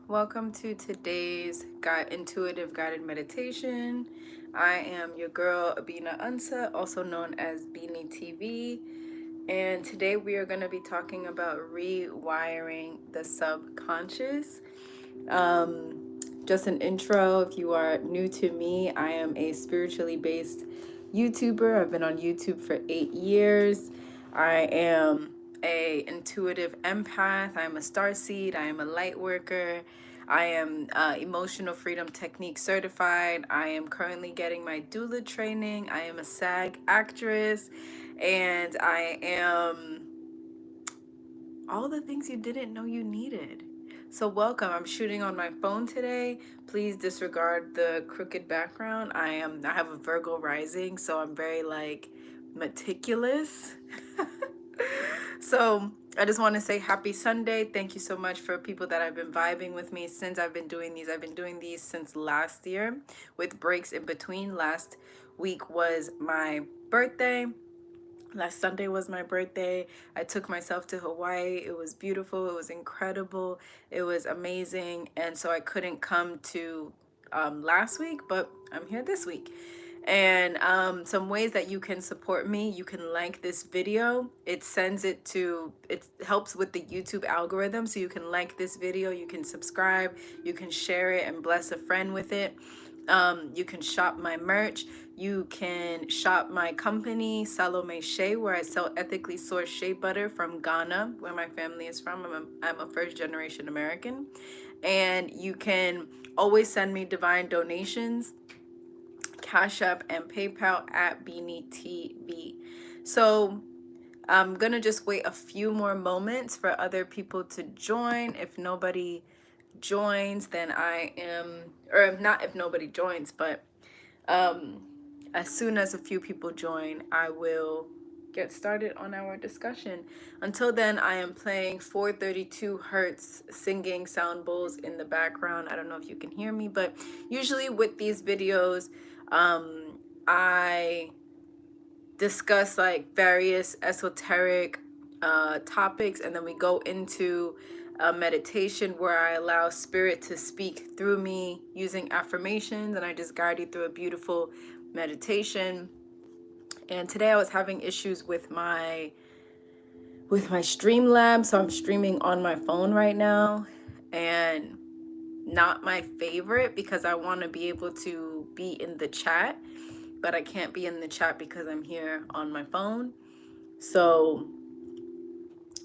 Welcome to today's intuitive guided meditation. I am your girl Abina Ansa, also known as BeenieTV, and today we are going to be talking about rewiring the subconscious. Just an intro, if you are new to me, I am a spiritually based YouTuber. I've been on YouTube for 8 years. I am a intuitive empath. I am a starseed. I am a light worker. I am emotional freedom technique certified. I am currently getting my doula training. I am a SAG actress, and I am all the things you didn't know you needed. So welcome. I'm shooting on my phone today. Please disregard the crooked background. I have a Virgo rising, so I'm very like meticulous. So I just want to say happy Sunday. Thank you so much for people that have been vibing with me since I've been doing these. I've been doing these since last year with breaks in between. Last week was my birthday. Last Sunday was my birthday. I took myself to Hawaii. It was beautiful. It was incredible. It was amazing. And so I couldn't come to last week, but I'm here this week. And some ways that you can support me: you can like this video. It helps with the YouTube algorithm. So you can like this video, you can subscribe, you can share it and bless a friend with it. You can shop my merch. You can shop my company, Salome Shea, where I sell ethically sourced shea butter from Ghana, where my family is from. I'm a first generation American. And you can always send me divine donations, CASHAPP and PayPal at BeenieTV. So I'm gonna just wait a few more moments for other people to join. If nobody joins, then I am, or not if nobody joins, but as soon as a few people join, I will get started on our discussion. Until then, I am playing 432 hertz singing sound bowls in the background. I don't know if you can hear me, but usually with these videos, I discuss like various esoteric topics, and then we go into a meditation where I allow spirit to speak through me using affirmations, and I just guide you through a beautiful meditation. And today I was having issues with my Streamlab, so I'm streaming on my phone right now, and not my favorite because I want to be able to be in the chat, but I can't be in the chat because I'm here on my phone. So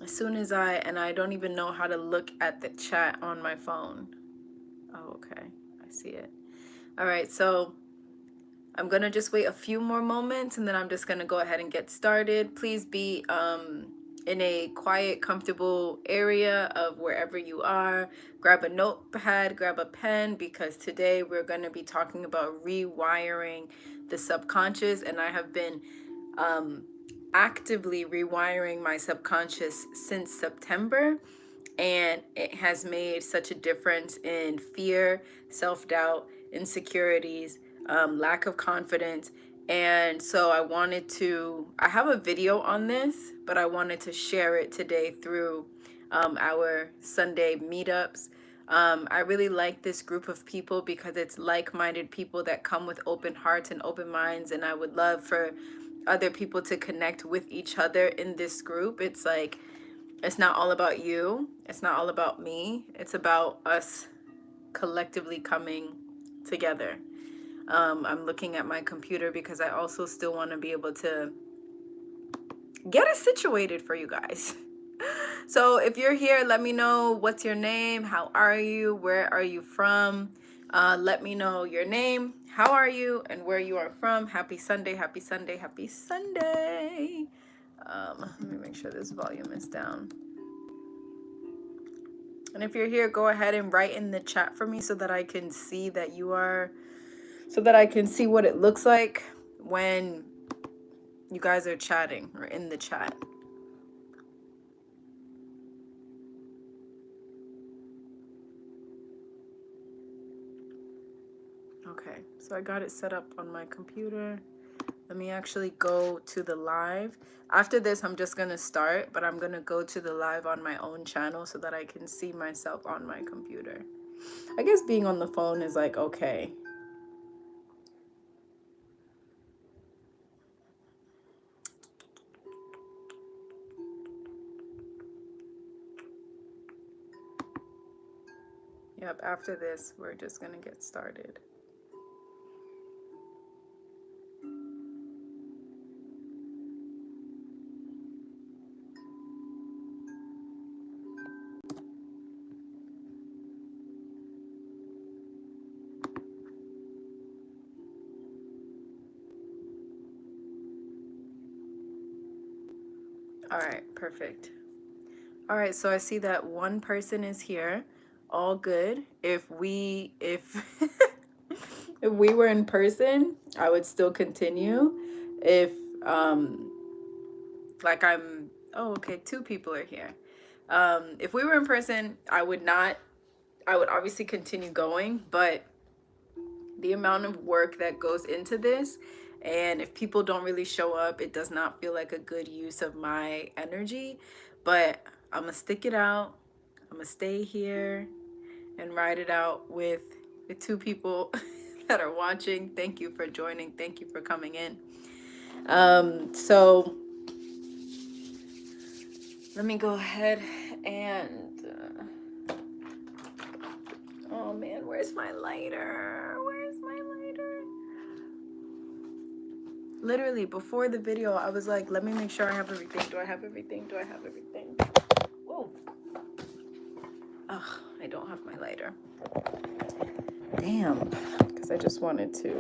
as soon as I don't even know how to look at the chat on my phone. Oh, okay, I see it. All right, so I'm gonna just wait a few more moments, and then I'm just gonna go ahead and get started. Please be in a quiet, comfortable area of wherever you are. Grab a notepad, grab a pen, because today we're gonna be talking about rewiring the subconscious, and I have been actively rewiring my subconscious since September, and it has made such a difference in fear, self-doubt, insecurities, lack of confidence. And so I have a video on this, but I wanted to share it today through our Sunday meetups. I really like this group of people because it's like-minded people that come with open hearts and open minds, and I would love for other people to connect with each other in this group. It's like, it's not all about you. It's not all about me. It's about us collectively coming together. I'm looking at my computer because I also still want to be able to get it situated for you guys. So if you're here, let me know what's your name, how are you, where are you from. Let me know your name, how are you, and where you are from. Happy Sunday, happy Sunday, happy Sunday. Let me make sure this volume is down. And if you're here, go ahead and write in the chat for me so that I can see that you are, so that I can see what it looks like when you guys are chatting or in the chat. Okay, so I got it set up on my computer. Let me actually go to the live. After this, I'm just gonna start, but I'm gonna go to the live on my own channel so that I can see myself on my computer. I guess being on the phone is like, okay. Yep, after this, we're just gonna get started. All right, perfect. All right, so I see that one person is here. All good. If if we were in person, I would still continue. If um like I'm oh okay, two people are here. If we were in person, I would not, I would obviously continue going, but the amount of work that goes into this, and if people don't really show up, it does not feel like a good use of my energy. But I'm gonna stick it out. I'm gonna stay here and ride it out with the two people that are watching. Thank you for joining. Thank you for coming in. So let me go ahead and oh man, where's my lighter? Where's my lighter? Literally before the video, I was like, let me make sure I have everything. Do I have everything? Do I have everything? Whoa. Ugh, I don't have my lighter. Damn, because I just wanted to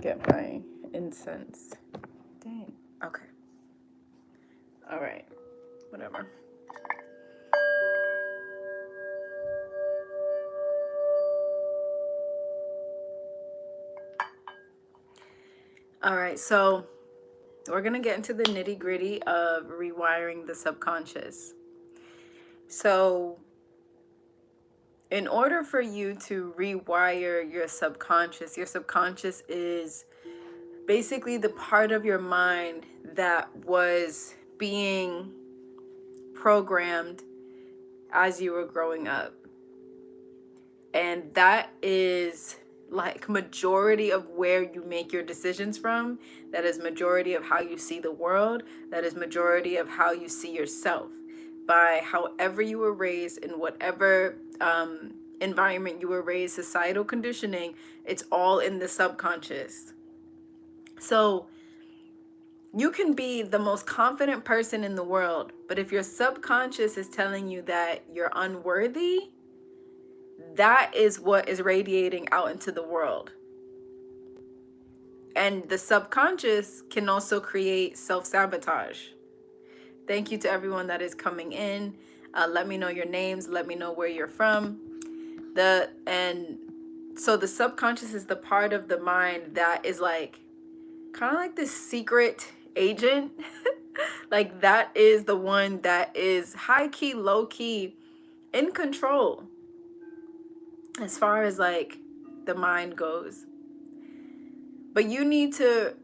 get my incense. Dang. Okay. All right. Whatever. All right. So we're going to get into the nitty gritty of rewiring the subconscious. So in order for you to rewire your subconscious is basically the part of your mind that was being programmed as you were growing up. And that is like majority of where you make your decisions from. That is majority of how you see the world. That is majority of how you see yourself. By however you were raised, in whatever environment you were raised, societal conditioning, it's all in the subconscious. So you can be the most confident person in the world, but if your subconscious is telling you that you're unworthy, that is what is radiating out into the world. And the subconscious can also create self-sabotage. Thank you to everyone that is coming in. Let me know your names. Let me know where you're from. So the subconscious is the part of the mind that is like kind of like this secret agent. Like that is the one that is high key, low key, in control as far as like the mind goes. But you need to,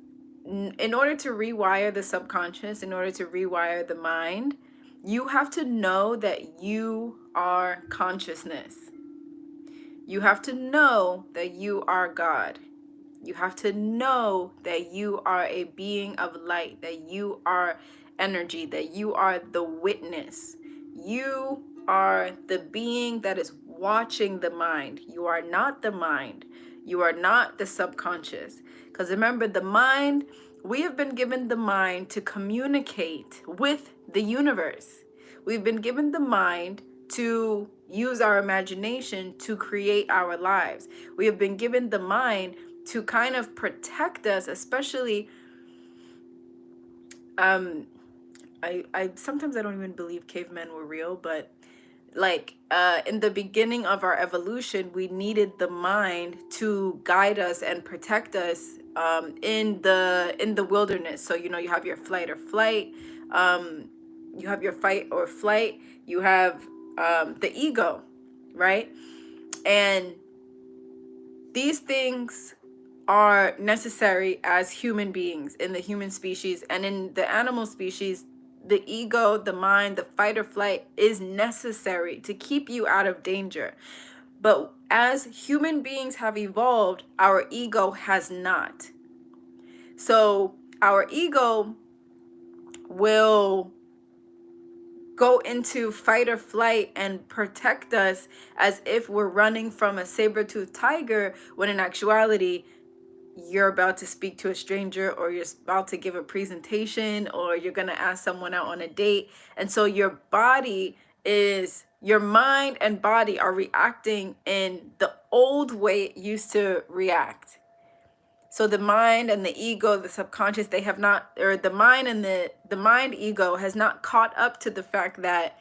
in order to rewire the subconscious, in order to rewire the mind, you have to know that you are consciousness. You have to know that you are God. You have to know that you are a being of light, that you are energy, that you are the witness. You are the being that is watching the mind. You are not the mind. You are not the subconscious. Because remember, the mind, we have been given the mind to communicate with the universe. We've been given the mind to use our imagination to create our lives. We have been given the mind to kind of protect us, especially I sometimes I don't even believe cavemen were real, but like in the beginning of our evolution, we needed the mind to guide us and protect us in the wilderness. So you know, you have your fight or flight, you have your fight or flight, you have the ego, right? And these things are necessary as human beings in the human species, and in the animal species the ego, the mind, the fight or flight is necessary to keep you out of danger. But as human beings have evolved, our ego has not. So our ego will go into fight or flight and protect us as if we're running from a saber-toothed tiger, when in actuality, you're about to speak to a stranger, or you're about to give a presentation, or you're going to ask someone out on a date. And so your mind and body are reacting in the old way it used to react. So the mind and the ego, the subconscious, they have not, or the mind and the mind ego has not caught up to the fact that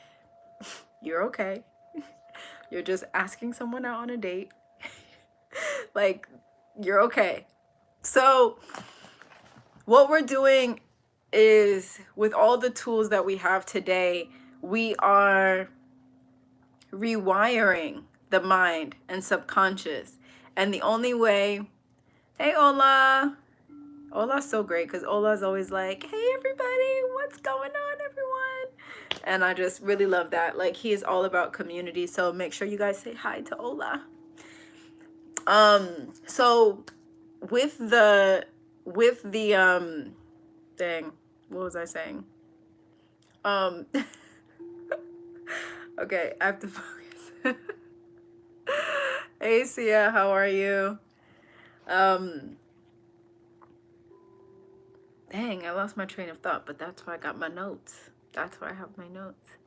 you're okay. You're just asking someone out on a date. Like, you're okay. So what we're doing is, with all the tools that we have today, we are rewiring the mind and subconscious. And the only way, hey, Ola. Ola's so great, because Ola's always like, hey, everybody, what's going on, everyone? And I just really love that. Like, he is all about community. So make sure you guys say hi to Ola. So with the dang, what was I saying? Okay, I have to focus. Hey, Sia, how are you? Dang, I lost my train of thought, but that's why I got my notes. That's why I have my notes.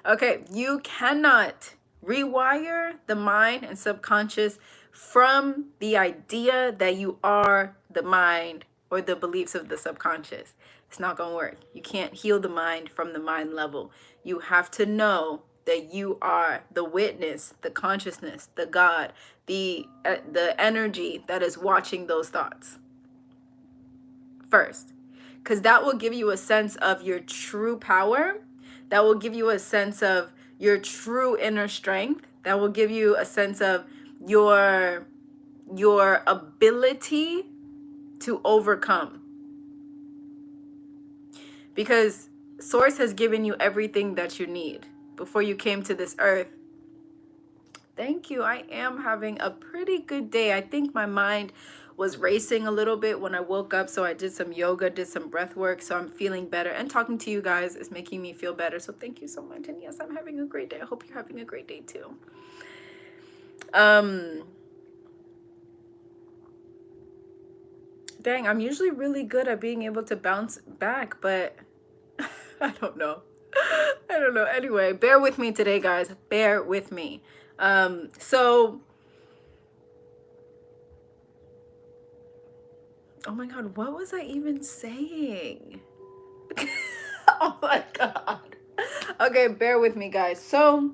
Okay, you cannot rewire the mind and subconscious from the idea that you are the mind or the beliefs of the subconscious. It's not going to work. You can't heal the mind from the mind level. You have to know that you are the witness, the consciousness, the God, the energy that is watching those thoughts first. Because that will give you a sense of your true power. That will give you a sense of your true inner strength. That will give you a sense of your ability to overcome. Because Source has given you everything that you need before you came to this earth. Thank you. I am having a pretty good day. I think my mind was racing a little bit when I woke up, so I did some yoga, did some breath work, so I'm feeling better. And talking to you guys is making me feel better, so thank you so much. And yes, I'm having a great day. I hope you're having a great day too. Dang, I'm usually really good at being able to bounce back, but I don't know. I don't know. Anyway, bear with me today, guys. Bear with me. So, oh my God, what was I even saying? Oh my God. Okay, bear with me, guys. So,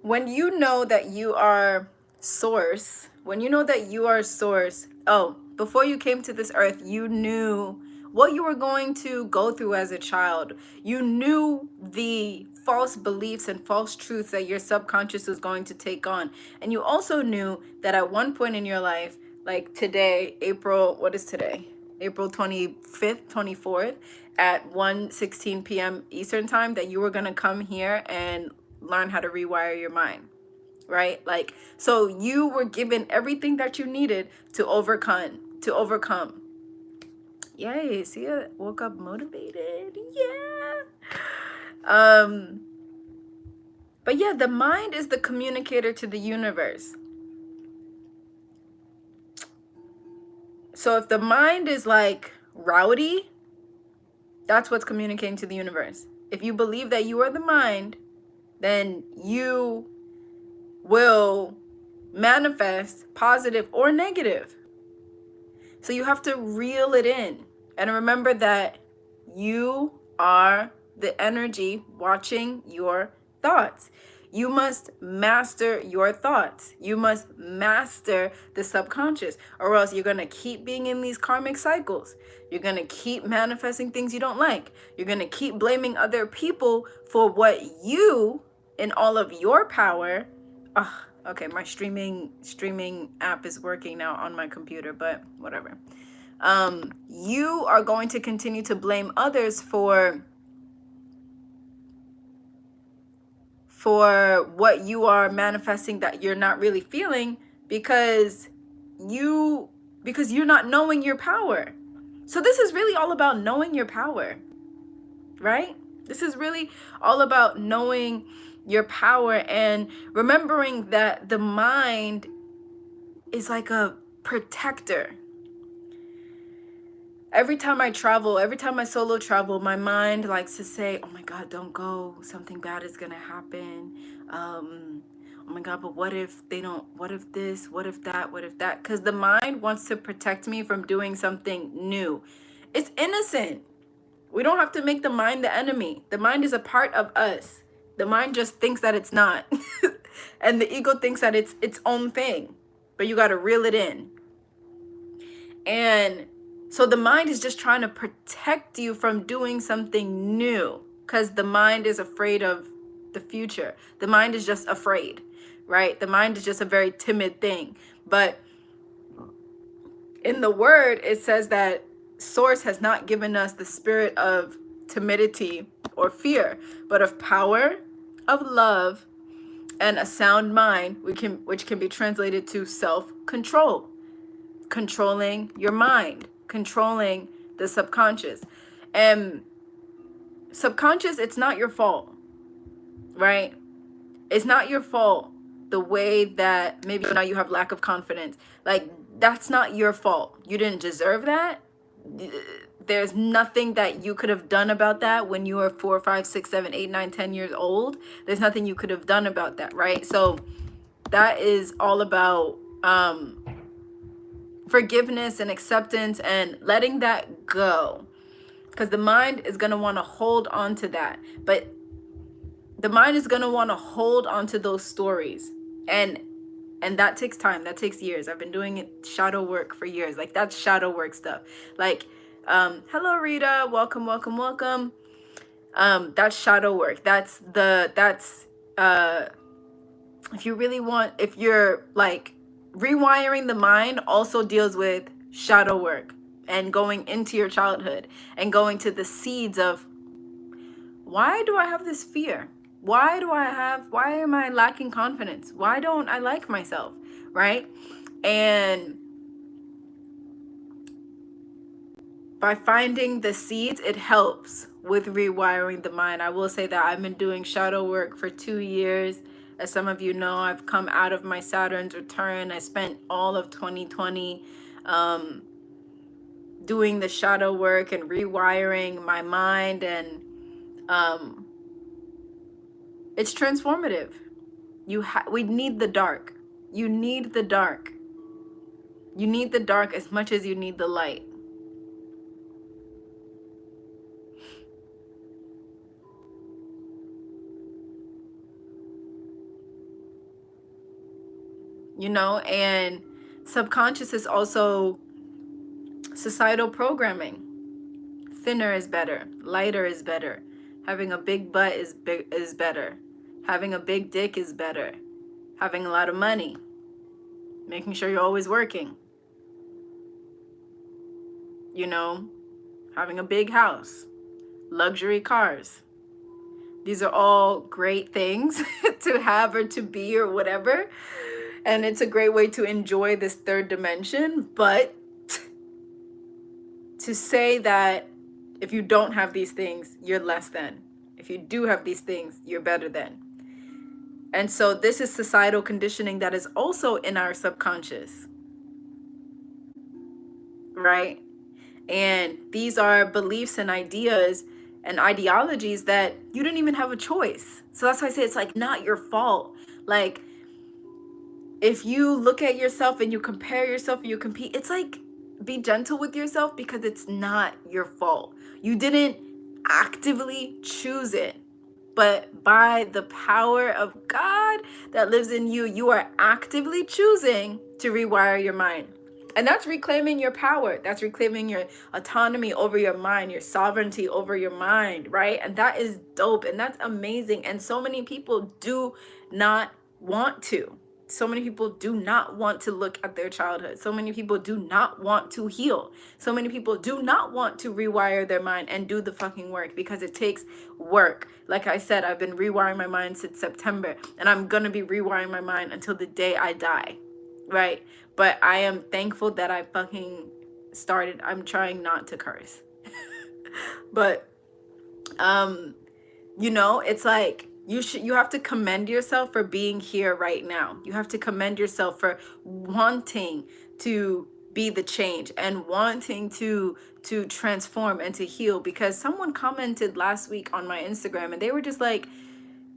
when you know that you are Source, before you came to this earth, you knew what you were going to go through as a child. You knew the false beliefs and false truths that your subconscious was going to take on. And you also knew that at one point in your life, like today, what is today? April 25th, 24th at 1:16 p.m. Eastern time, that you were going to come here and learn how to rewire your mind. Right? Like, so you were given everything that you needed to overcome. Yay, see, I woke up motivated. Yeah. But yeah, the mind is the communicator to the universe. So if the mind is like rowdy, that's what's communicating to the universe. If you believe that you are the mind, then you will manifest positive or negative. So you have to reel it in and remember that you are the energy watching your thoughts. You must master your thoughts. You must master the subconscious, or else you're going to keep being in these karmic cycles. You're going to keep manifesting things you don't like. You're going to keep blaming other people for what you, in all of your power. Okay, my streaming app is working now on my computer, but whatever. You are going to continue to blame others for what you are manifesting that you're not really feeling, because you're not knowing your power. So this is really all about knowing your power, right? This is really all about knowing your power and remembering that the mind is like a protector. Every time I travel, every time I solo travel, my mind likes to say, oh my God, don't go. Something bad is going to happen. Oh my God, but what if they don't, what if this, what if that, what if that? Because the mind wants to protect me from doing something new. It's innocent. We don't have to make the mind the enemy. The mind is a part of us. The mind just thinks that it's not. And the ego thinks that it's its own thing. But you got to reel it in. And so the mind is just trying to protect you from doing something new, because the mind is afraid of the future. The mind is just afraid, right? The mind is just a very timid thing. But in the word, it says that Source has not given us the spirit of timidity or fear, but of power, of love, and a sound mind, which can be translated to self-control. Controlling your mind, controlling the subconscious. And subconscious, it's not your fault, right? It's not your fault the way that maybe now you have lack of confidence. Like, that's not your fault. You didn't deserve that. There's nothing that you could have done about that when you were 4, 5, 6, 7, 8, 9, 10 years old. There's nothing you could have done about that, right? So that is all about forgiveness and acceptance and letting that go, because the mind is going to want to hold on to that. But the mind is going to want to hold on to those stories, and that takes time. That takes years. I've been doing it, shadow work, for years. Like, that's shadow work stuff. Like, hello Rita, welcome. That's shadow work. If you really want, if you're like, rewiring the mind also deals with shadow work and going into your childhood and going to the seeds of, why do I have this fear? Why am I lacking confidence? Why don't I like myself? Right? And by finding the seeds, it helps with rewiring the mind. I will say that I've been doing shadow work for 2 years. As some of you know, I've come out of my Saturn's return. I spent all of 2020 doing the shadow work and rewiring my mind, and it's transformative. We need the dark. You need the dark. You need the dark as much as you need the light. You know, and subconscious is also societal programming. Thinner is better. Lighter is better. Having a big butt is better. Having a big dick is better. Having a lot of money. Making sure you're always working. You know, having a big house. Luxury cars. These are all great things to have or to be or whatever. And it's a great way to enjoy this third dimension. But to say that if you don't have these things, you're less than. If you do have these things, you're better than. And so this is societal conditioning that is also in our subconscious, right? And these are beliefs and ideas and ideologies that you didn't even have a choice. So that's why I say it's like not your fault. Like, if you look at yourself and you compare yourself and you compete, it's like, be gentle with yourself, because it's not your fault. You didn't actively choose it, but by the power of God that lives in you, you are actively choosing to rewire your mind. And that's reclaiming your power. That's reclaiming your autonomy over your mind, your sovereignty over your mind, right? And that is dope and that's amazing. And so many people do not want to. So many people do not want to look at their childhood. So many people do not want to heal. So many people do not want to rewire their mind and do the fucking work, because it takes work. Like I said, I've been rewiring my mind since September, and I'm gonna be rewiring my mind until the day I die, right? But I am thankful that I fucking started. I'm trying not to curse. But you know, it's like you have to commend yourself for being here right now. You have to commend yourself for wanting to be the change and wanting to transform and to heal. Because someone commented last week on my Instagram, and they were just like,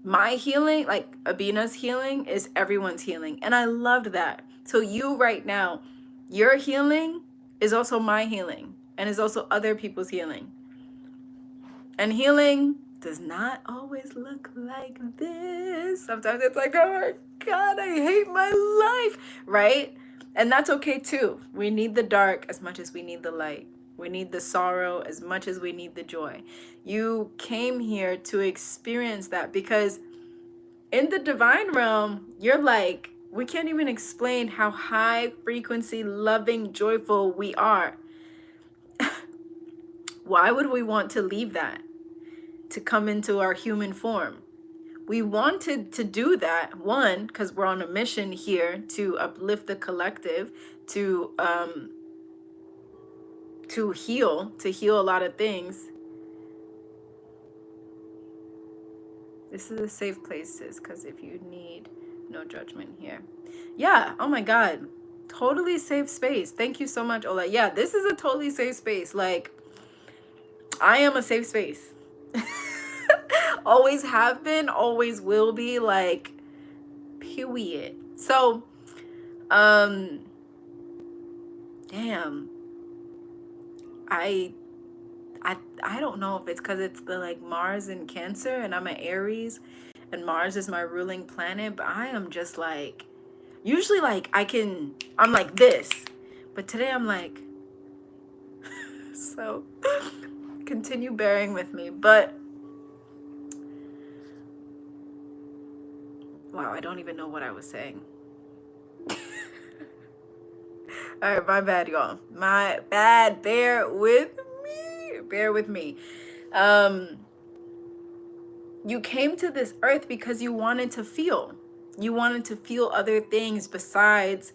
my healing, like Abina's healing, is everyone's healing. And I loved that. So you right now, your healing is also my healing, and is also other people's healing. And healing does not always look like this. Sometimes it's like, oh my God, I hate my life, right? And that's okay too. We need the dark as much as we need the light. We need the sorrow as much as we need the joy. You came here to experience that, because in the divine realm, you're like, we can't even explain how high frequency, loving, joyful we are. Why would we want to leave that to come into our human form? We wanted to do that, one, because we're on a mission here to uplift the collective, to heal a lot of things. This is a safe place, sis, because if you need, no judgment here. Yeah, oh my God, totally safe space. Thank you so much, Ola. Yeah, this is a totally safe space. Like, I am a safe space. Always have been, always will be, like, period. So, damn, I don't know if it's because it's the, like, Mars in Cancer, and I'm an Aries, and Mars is my ruling planet, but I am just like, usually, like, I'm like this, but today I'm like, so continue bearing with me. But wow, I don't even know what I was saying. All right, my bad, y'all. My bad. Bear with me. Bear with me. You came to this earth because you wanted to feel. You wanted to feel other things besides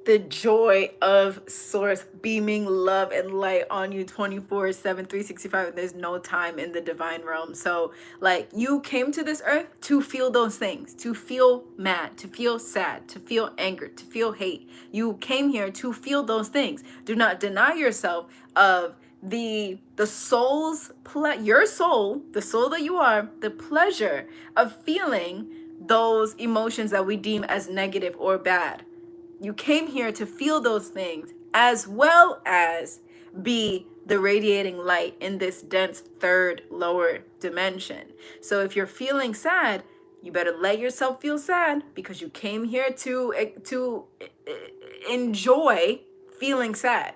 the joy of source beaming love and light on you 24/7, 365, and there's no time in the divine realm. So, like, you came to this earth to feel those things, to feel mad, to feel sad, to feel anger, to feel hate. You came here to feel those things. Do not deny yourself of the soul's your soul, the soul that you are, the pleasure of feeling those emotions that we deem as negative or bad. You came here to feel those things, as well as be the radiating light in this dense third lower dimension. So if you're feeling sad, you better let yourself feel sad, because you came here to enjoy feeling sad.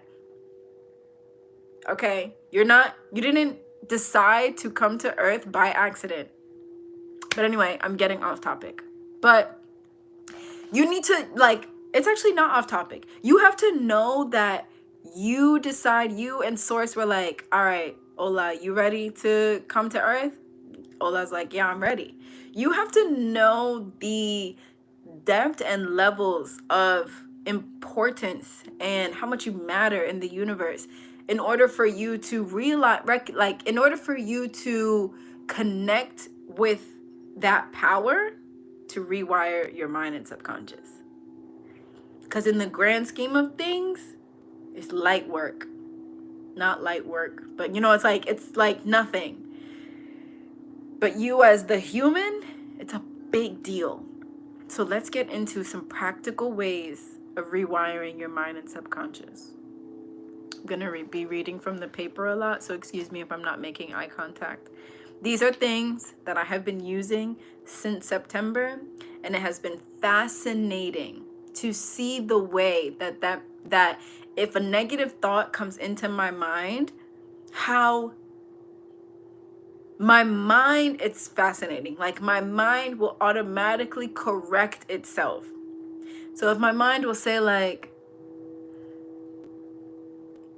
Okay? You didn't decide to come to Earth by accident. But anyway, I'm getting off topic. But you need to, like, it's actually not off topic. You have to know that you decide, you and Source were like, all right, Ola, you ready to come to Earth? Ola's like, yeah, I'm ready. You have to know the depth and levels of importance and how much you matter in the universe in order for you to realize, like, in order for you to connect with that power to rewire your mind and subconscious. Because in the grand scheme of things, it's light work. Not light work, but you know, it's like nothing. But you as the human, it's a big deal. So let's get into some practical ways of rewiring your mind and subconscious. I'm going to be reading from the paper a lot, so excuse me if I'm not making eye contact. These are things that I have been using since September, and it has been fascinating to see the way that if a negative thought comes into my mind, how my mind, it's fascinating. Like my mind will automatically correct itself. So if my mind will say like,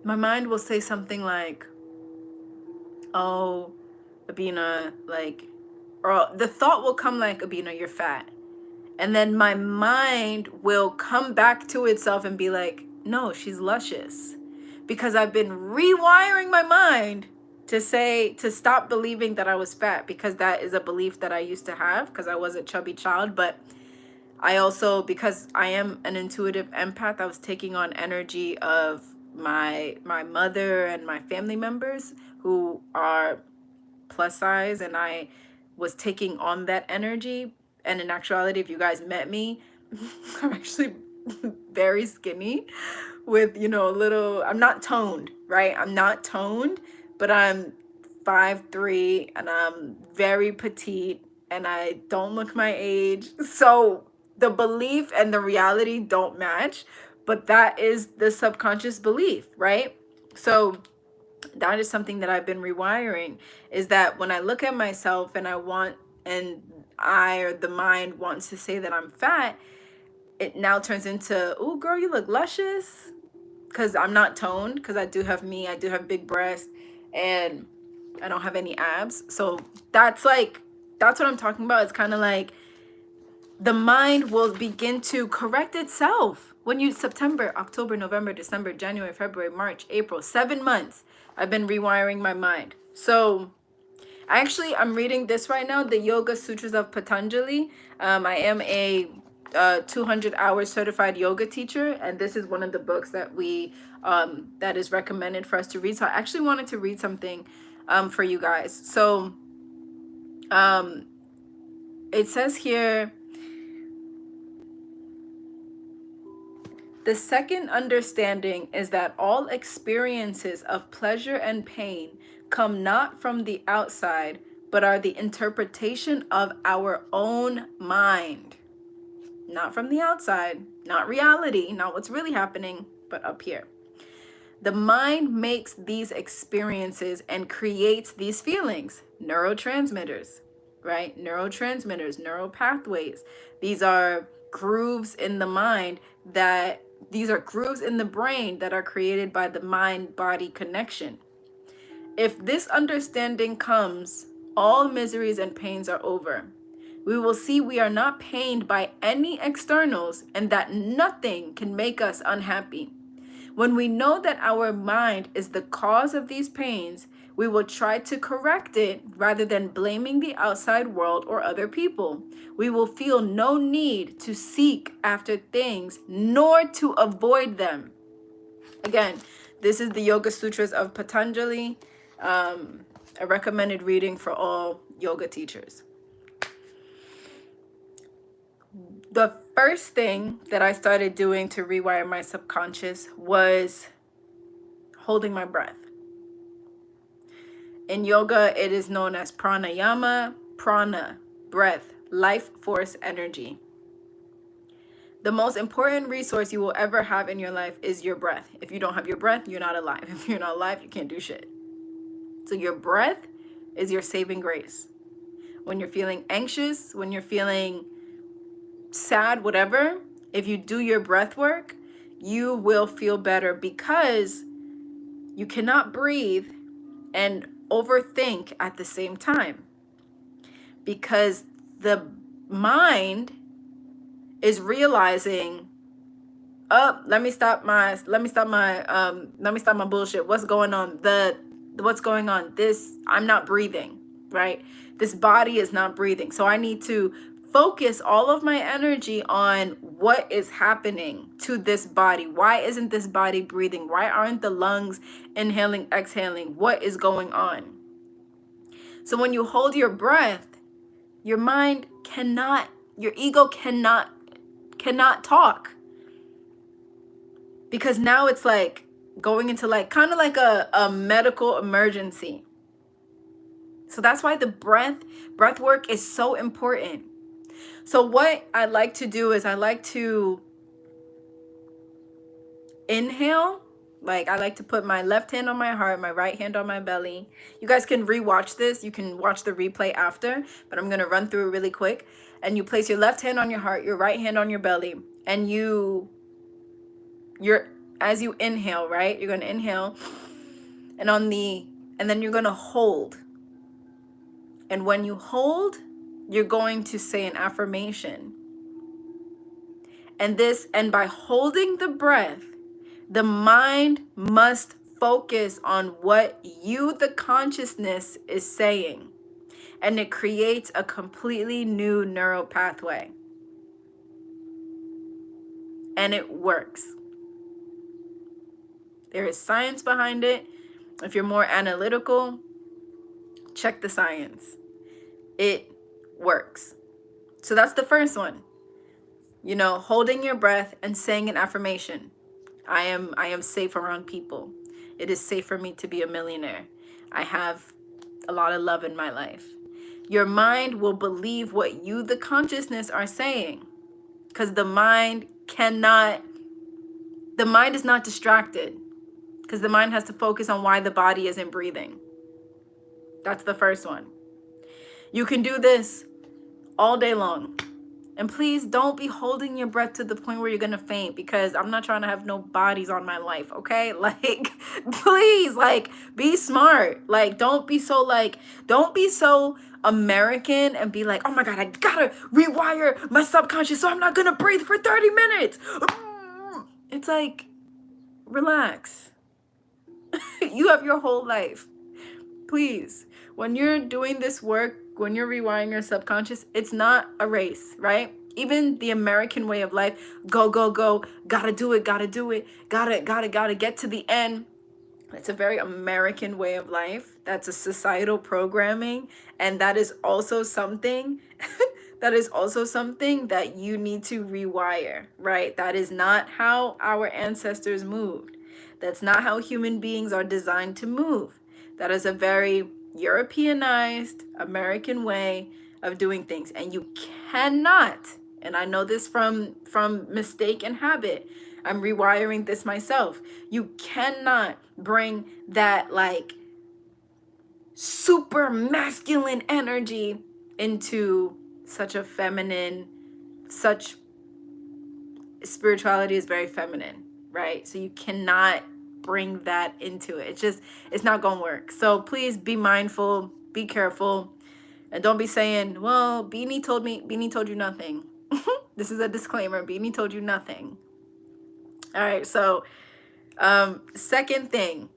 my mind will say something like, oh, Abina, like, or the thought will come like, Abina, you're fat. And then my mind will come back to itself and be like, no, she's luscious. Because I've been rewiring my mind to say, to stop believing that I was fat, because that is a belief that I used to have because I was a chubby child. But I also, because I am an intuitive empath, I was taking on energy of my mother and my family members who are plus size, and I was taking on that energy. And in actuality, if you guys met me, I'm actually very skinny with, you know, a little, I'm not toned, right? I'm not toned, but I'm 5'3" and I'm very petite and I don't look my age. So the belief and the reality don't match, but that is the subconscious belief, right? So that is something that I've been rewiring, is that when I look at myself and I or the mind wants to say that I'm fat, it now turns into, oh girl, you look luscious, because I'm not toned, because I do have big breasts and I don't have any abs. So that's what I'm talking about. It's kind of like the mind will begin to correct itself when you September, October, November, December, January, February, March, April, 7 months I've been rewiring my mind. So actually I'm reading this right now, the Yoga Sutras of Patanjali. I am a 200-hour certified yoga teacher, and this is one of the books that that is recommended for us to read. So I actually wanted to read something for you guys. So it says here, the second understanding is that all experiences of pleasure and pain come not from the outside, but are the interpretation of our own mind. Not from the outside, not reality, not what's really happening, but up here. The mind makes these experiences and creates these feelings, neurotransmitters, right? Neurotransmitters, neural pathways. These are grooves in the mind these are grooves in the brain that are created by the mind-body connection. If this understanding comes, all miseries and pains are over. We will see we are not pained by any externals and that nothing can make us unhappy. When we know that our mind is the cause of these pains, we will try to correct it rather than blaming the outside world or other people. We will feel no need to seek after things nor to avoid them. Again, this is the Yoga Sutras of Patanjali, a recommended reading for all yoga teachers. The first thing that I started doing to rewire my subconscious was holding my breath. In yoga, it is known as pranayama, prana, breath, life force energy. The most important resource you will ever have in your life is your breath. If you don't have your breath, you're not alive. If you're not alive, you can't do shit. So your breath is your saving grace. When you're feeling anxious, when you're feeling sad, whatever, if you do your breath work, you will feel better, because you cannot breathe and overthink at the same time, because the mind is realizing, oh, let me stop my bullshit. What's going on? I'm not breathing, right? This body is not breathing. So I need to focus all of my energy on what is happening to this body. Why isn't this body breathing? Why aren't the lungs inhaling, exhaling? What is going on? So when you hold your breath, your mind cannot, your ego cannot talk. Because now it's like going into like kind of like a medical emergency. So that's why the breath work is so important. So what I like to do is I like to inhale Like, I like to put my left hand on my heart, my right hand on my belly. You guys can rewatch this. You can watch the replay after, but I'm going to run through it really quick. And you place your left hand on your heart, your right hand on your belly, and as you inhale, right? You're going to inhale, and then you're going to hold. And when you hold, you're going to say an affirmation. And by holding the breath, the mind must focus on what you, the consciousness, is saying. And it creates a completely new neural pathway. And it works. There is science behind it. If you're more analytical, check the science. It works. So that's the first one. You know, holding your breath and saying an affirmation. I am safe around people. It is safe for me to be a millionaire. I have a lot of love in my life. Your mind will believe what you, the consciousness, are saying. Because the mind is not distracted. Because the mind has to focus on why the body isn't breathing. That's the first one. You can do this all day long. And please don't be holding your breath to the point where you're going to faint, because I'm not trying to have no bodies on my life, okay? Like, please, like, be smart. Like, don't be so American and be like, oh my God, I gotta rewire my subconscious so I'm not going to breathe for 30 minutes. It's like, relax. You have your whole life. Please, when you're doing this work, when you're rewiring your subconscious, it's not a race, right? Even the American way of life, go, go, go, gotta do it, gotta get to the end. It's a very American way of life. That's a societal programming. And that is also something that you need to rewire, right? That is not how our ancestors moved. That's not how human beings are designed to move. That is a very Europeanized American way of doing things. And you cannot, and I know this from mistake and habit, I'm rewiring this myself. You cannot bring that like super masculine energy into such a feminine, such spirituality is very feminine, right? So you cannot bring that into it. It's not gonna work. So please be mindful, be careful, and don't be saying, well, Beanie told you nothing. This is a disclaimer. Beanie told you nothing. All right, so second thing,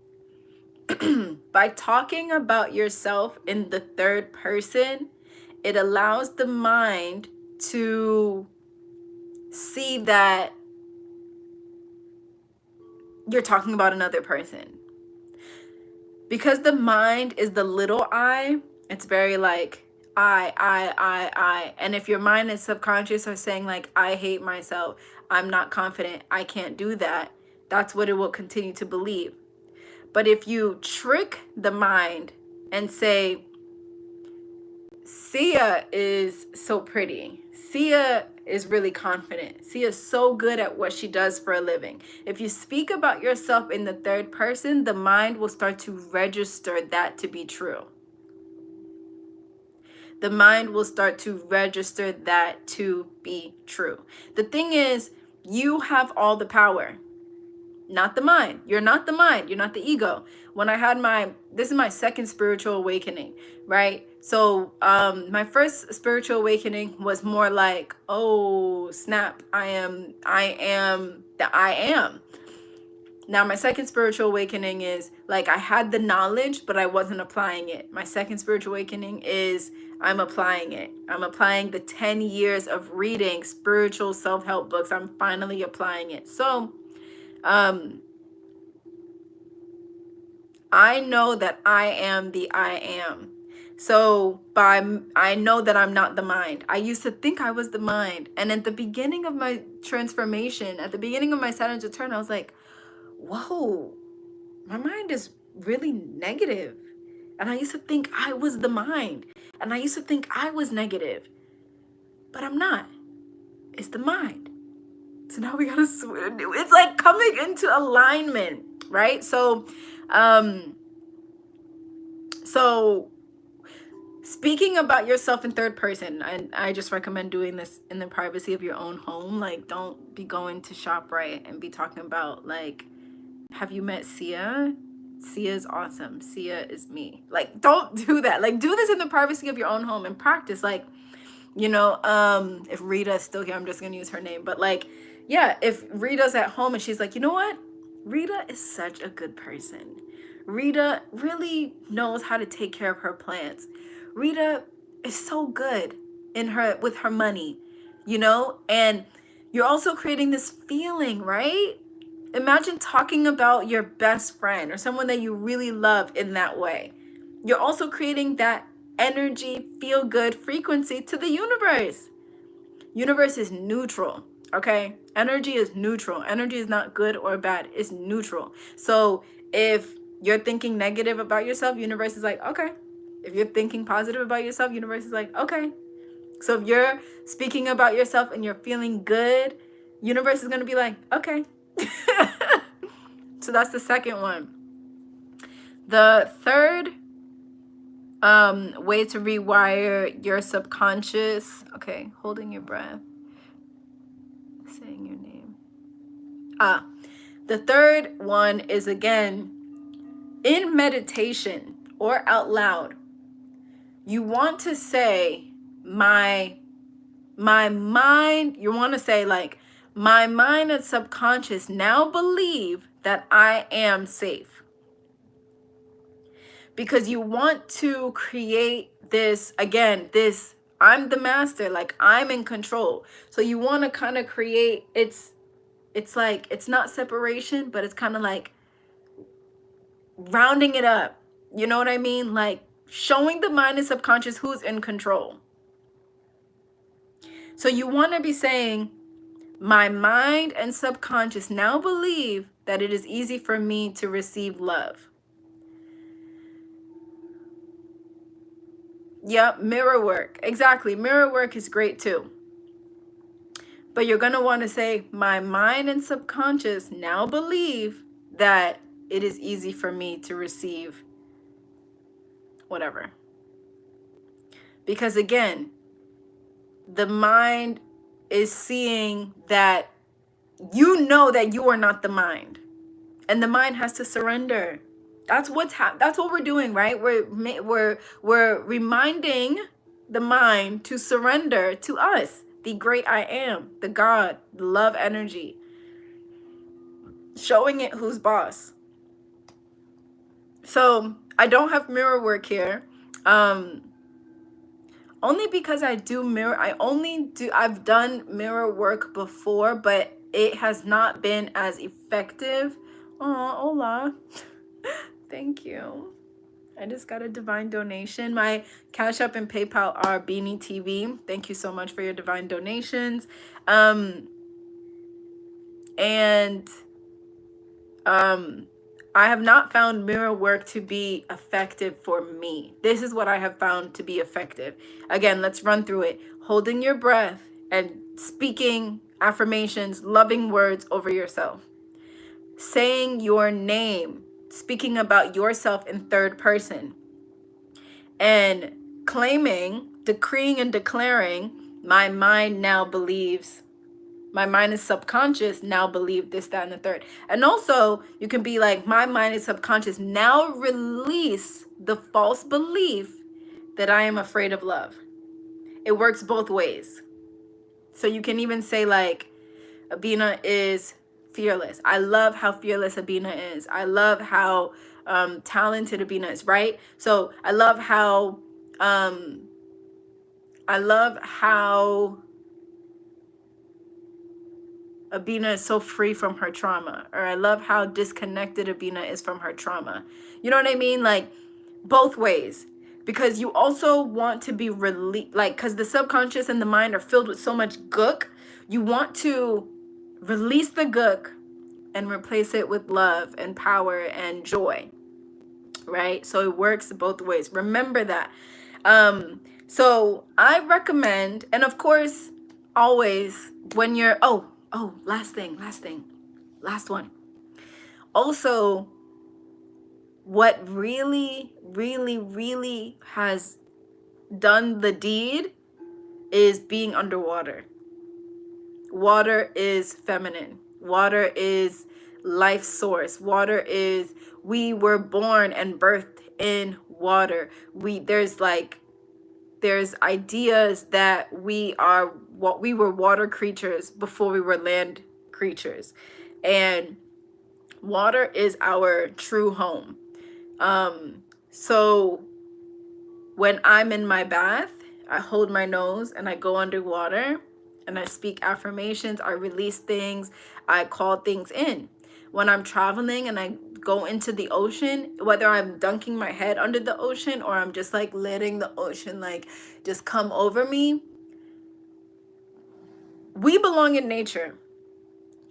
by talking about yourself in the third person, it allows the mind to see that you're talking about another person. Because the mind is the little I, it's very like I. And if your mind and subconscious are saying like, I hate myself, I'm not confident, I can't do that, that's what it will continue to believe. But if you trick the mind and say, Sia is so pretty, Sia is really confident, Sia is so good at what she does for a living. If you speak about yourself in the third person, the mind will start to register that to be true. The mind will start to register that to be true. The thing is, you have all the power, not the mind. You're not the mind. You're not the ego. When I had this is my second spiritual awakening, right? So my first spiritual awakening was more like, oh snap, I am the I am. Now my second spiritual awakening is like, I had the knowledge, but I wasn't applying it. My second spiritual awakening is I'm applying it. I'm applying the 10 years of reading spiritual self-help books. I'm finally applying it. So I know that I am the I am. So I know that I'm not the mind. I used to think I was the mind. And at the beginning of my transformation, at the beginning of my Saturn's return, I was like, whoa, my mind is really negative. And I used to think I was the mind. And I used to think I was negative. But I'm not. It's the mind. So now we gotta, it's like coming into alignment. right? So speaking about yourself in third person, and I just recommend doing this in the privacy of your own home. Like, don't be going to ShopRite and be talking about, like, have you met Sia? Sia is awesome. Sia is me. Like, don't do that. Like, do this in the privacy of your own home and practice. Like, if Rita's still here, I'm just gonna use her name. But like, yeah, if Rita's at home and she's like, you know what? Rita is such a good person. Rita really knows how to take care of her plants. Rita is so good with her money, and you're also creating this feeling, right? Imagine talking about your best friend or someone that you really love in that way. You're also creating that energy, feel good frequency to the universe. Universe is neutral, okay? Energy is neutral. Energy is not good or bad, it's neutral. So if you're thinking negative about yourself, universe is like, okay. If you're thinking positive about yourself, universe is like, okay. So if you're speaking about yourself and you're feeling good, universe is going to be like, okay. So that's the second one. The third way to rewire your subconscious. Okay, holding your breath, saying your name. The third one is, again, in meditation or out loud. You want to say my mind, you want to say like, my mind and subconscious now believe that I am safe. Because you want to create this, again, this, I'm the master, like I'm in control. So you want to kind of create, it's like, it's not separation, but it's kind of like rounding it up. You know what I mean? Like showing the mind and subconscious who's in control. So you want to be saying, my mind and subconscious now believe that it is easy for me to receive love. Yep, mirror work. Exactly. Mirror work is great too. But you're going to want to say, my mind and subconscious now believe that it is easy for me to receive whatever. Because again, the mind is seeing that you know that you are not the mind. And the mind has to surrender. That's that's what we're doing, right? We're reminding the mind to surrender to us, the great I am, the God, the love energy. Showing it who's boss. So I don't have mirror work here. Only because I've done mirror work before, but it has not been as effective. Oh, hola. Thank you. I just got a divine donation. My Cash App and PayPal are BeenieTV. Thank you so much for your divine donations. I have not found mirror work to be effective for me. This is what I have found to be effective. Again, let's run through it. Holding your breath and speaking affirmations, loving words over yourself. Saying your name, speaking about yourself in third person. And claiming, decreeing and declaring, my mind now believes, my mind is subconscious now believe this, that, and the third. And also you can be like, my mind is subconscious now release the false belief that I am afraid of love. It works both ways. So you can even say like, Abina is fearless. I love how fearless Abina is. I love how talented Abina is, right? So I love how Abina is so free from her trauma, or I love how disconnected Abina is from her trauma. You know what I mean? Like both ways, because you also want to be released, like, because the subconscious and the mind are filled with so much gook. You want to release the gook and replace it with love and power and joy, right? So it works both ways. Remember that. So I recommend, and of course, always when you're, last one. Also, what really, really, really has done the deed is being underwater. Water is feminine. Water is life source. Water is, we were born and birthed in water. There's ideas that we were water creatures before we were land creatures. And water is our true home. So when I'm in my bath, I hold my nose and I go underwater and I speak affirmations, I release things, I call things in. When I'm traveling and I go into the ocean, whether I'm dunking my head under the ocean or I'm just like letting the ocean like just come over me, we belong in nature.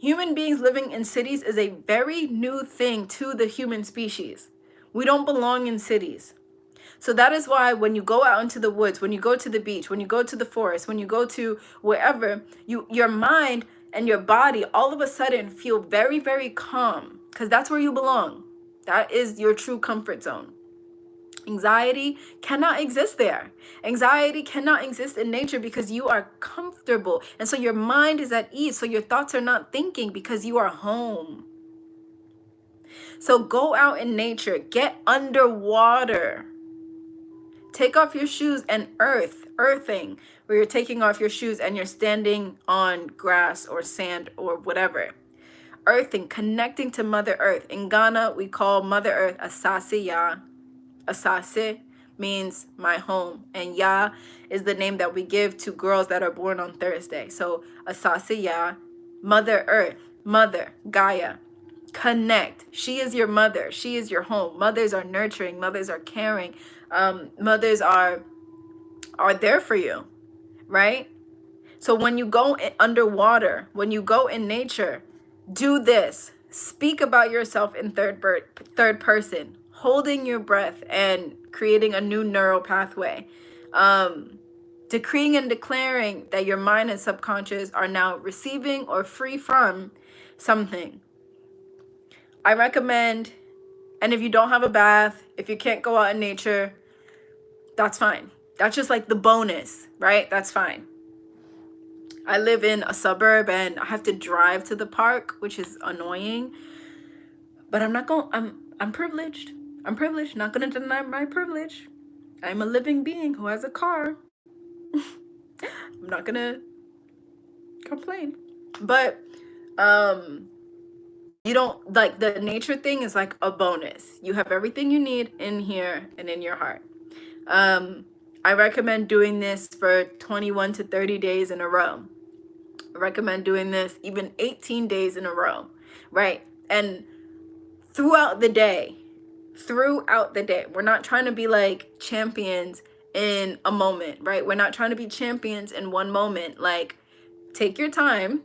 Human beings living in cities is a very new thing to the human species. We don't belong in cities. So that is why when you go out into the woods, when you go to the beach, when you go to the forest, when you go to wherever, your mind and your body all of a sudden feel very, very calm, because that's where you belong. That is your true comfort zone. Anxiety cannot exist there. Anxiety cannot exist in nature because you are comfortable. And so your mind is at ease. So your thoughts are not thinking because you are home. So go out in nature, get underwater. Take off your shoes and earthing, where you're taking off your shoes and you're standing on grass or sand or whatever. Earthing, connecting to Mother Earth. In Ghana, we call Mother Earth Asase Ya. Asase means my home, and Ya is the name that we give to girls that are born on Thursday. So Asase Ya, Mother Earth, Mother, Gaia. Connect. She is your mother. She is your home. Mothers are nurturing. Mothers are caring. Mothers are there for you, right? So when you go underwater, when you go in nature, do this. Speak about yourself in third person, holding your breath and creating a new neural pathway. Decreeing and declaring that your mind and subconscious are now receiving or free from something. I recommend, and if you don't have a bath, if you can't go out in nature, that's fine. That's just like the bonus, right? That's fine. I live in a suburb and I have to drive to the park, which is annoying. But I'm privileged. I'm privileged. Not gonna deny my privilege. I'm a living being who has a car. I'm not gonna complain. But you don't, like, the nature thing is like a bonus. You have everything you need in here and in your heart. I recommend doing this for 21 to 30 days in a row. I recommend doing this even 18 days in a row, right? And throughout the day, we're not trying to be like champions in a moment, right? We're not trying to be champions in one moment. Like, take your time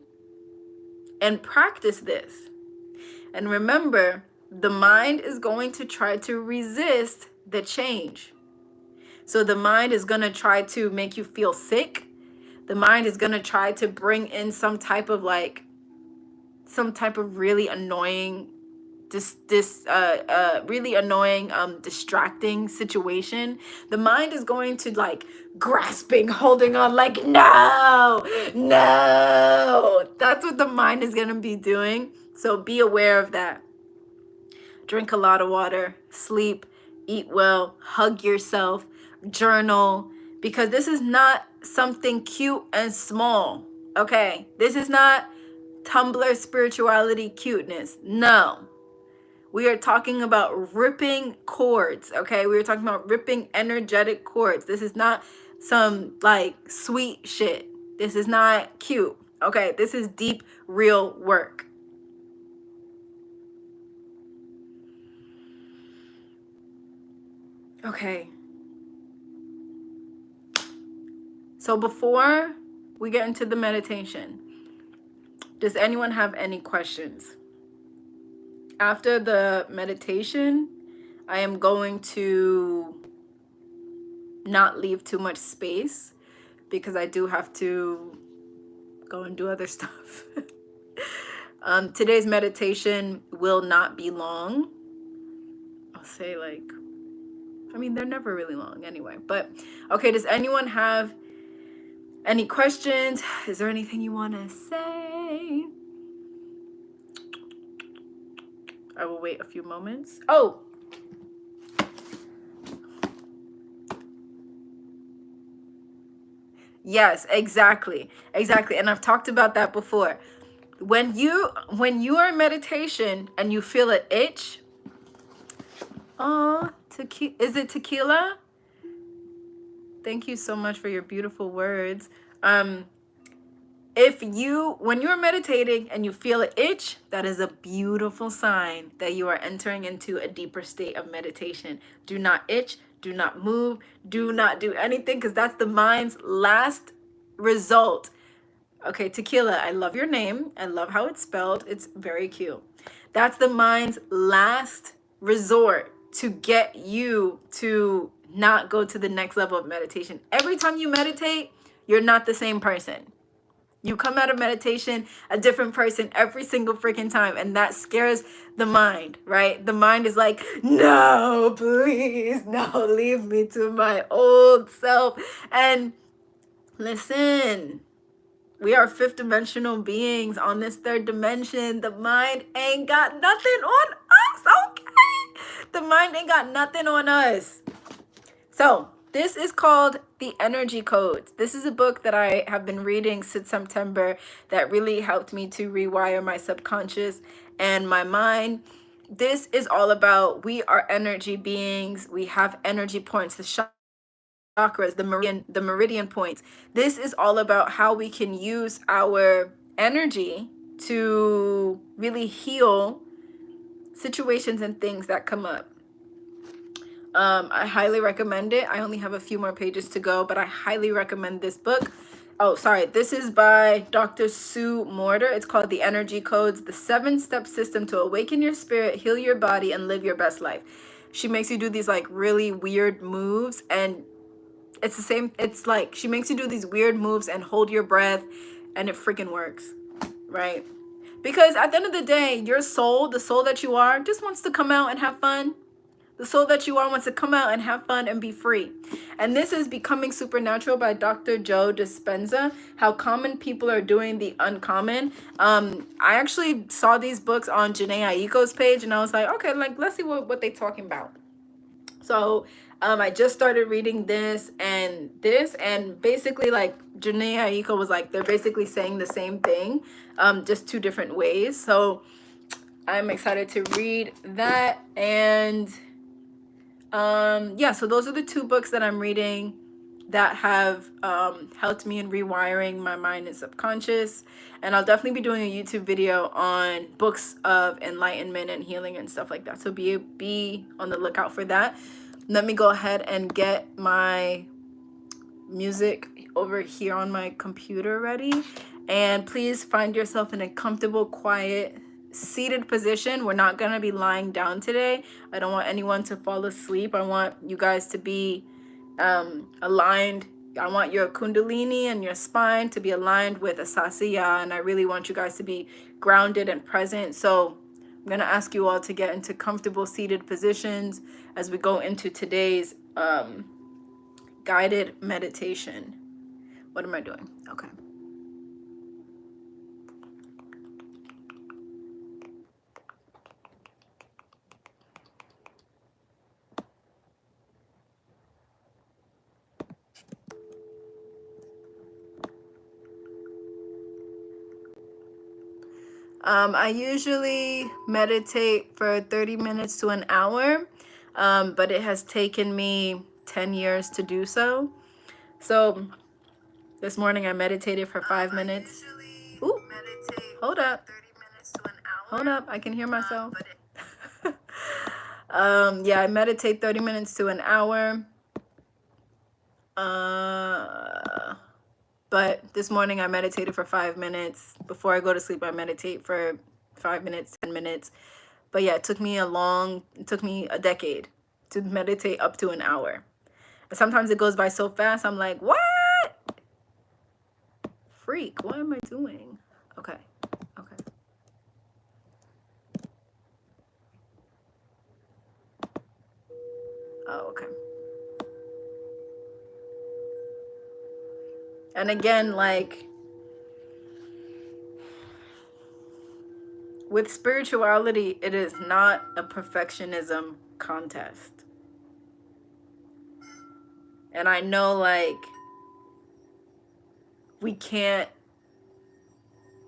and practice this. And remember, the mind is going to try to resist the change. So the mind is going to try to make you feel sick. The mind is going to try to bring in some type of really annoying, really annoying, distracting situation. The mind is going to like grasping, holding on, like, no. That's what the mind is going to be doing. So be aware of that. Drink a lot of water, sleep, eat well, hug yourself, journal, because this is not something cute and small, okay? This is not Tumblr spirituality cuteness. No. We are talking about ripping cords, okay? We are talking about ripping energetic cords. This is not some like sweet shit. This is not cute, okay? This is deep, real work. Okay. So before we get into the meditation, does anyone have any questions? After the meditation, I am going to not leave too much space because I do have to go and do other stuff. Today's meditation will not be long. I'll say like, I mean, they're never really long anyway. But okay, does anyone have any questions? Is there anything you want to say? I will wait a few moments. Oh, yes, exactly. Exactly. And I've talked about that before. When you are in meditation and you feel an itch, oh, is it tequila? Thank you so much for your beautiful words. When you're meditating and you feel an itch, that is a beautiful sign that you are entering into a deeper state of meditation. Do not itch, do not move, do not do anything, because that's the mind's last result. Okay, tequila, I love your name. I love how it's spelled. It's very cute. That's the mind's last resort to get you to not go to the next level of meditation. Every time you meditate, you're not the same person. You come out of meditation a different person every single freaking time, and that scares the mind, right? The mind is like, no, please, no, leave me to my old self. And listen, we are fifth dimensional beings on this third dimension. The mind ain't got nothing on us, okay? The mind ain't got nothing on us. So this is called The Energy Codes. This is a book that I have been reading since September that really helped me to rewire my subconscious and my mind. This is all about, we are energy beings. We have energy points, the chakras, the meridian points. This is all about how we can use our energy to really heal situations and things that come up. I highly recommend it. I only have a few more pages to go, but I highly recommend this book. Oh, sorry. This is by Dr. Sue Morter. It's called The Energy Codes, the 7-step system to awaken your spirit, heal your body, and live your best life. She makes you do these like really weird moves, and it's the same. It's like she makes you do these weird moves and hold your breath, and it freaking works, right? Because at the end of the day, your soul, the soul that you are, just wants to come out and have fun. The soul that you are wants to come out and have fun and be free. And this is Becoming Supernatural by Dr. Joe Dispenza, how common people are doing the uncommon. I actually saw these books on Janae Aiko's page, and I was like, okay, like, let's see what they're talking about. So I just started reading this, and basically like Janae Aiko was like, they're basically saying the same thing, just two different ways. So I'm excited to read that. And yeah, so those are the two books that I'm reading that have helped me in rewiring my mind and subconscious. And I'll definitely be doing a YouTube video on books of enlightenment and healing and stuff like that. So be on the lookout for that. Let me go ahead and get my music over here on my computer ready. And please find yourself in a comfortable, quiet, seated position. We're not going to be lying down today. I don't want anyone to fall asleep. I want you guys to be aligned. I want your kundalini and your spine to be aligned with Asasiya, and I really want you guys to be grounded and present. So I'm going to ask you all to get into comfortable seated positions as we go into today's guided meditation. What am I doing? Okay. I usually meditate for 30 minutes to an hour, but it has taken me 10 years to do so. So this morning I meditated for 5 minutes. Ooh, hold up. Hold up, I can hear myself. Yeah, I meditate 30 minutes to an hour. But this morning I meditated for 5 minutes. Before I go to sleep, I meditate for 5 minutes, 10 minutes. But yeah, it took me a decade to meditate up to an hour. And sometimes it goes by so fast, I'm like, what? Freak, what am I doing? Okay. And again, like with spirituality, it is not a perfectionism contest. And I know, like, we can't,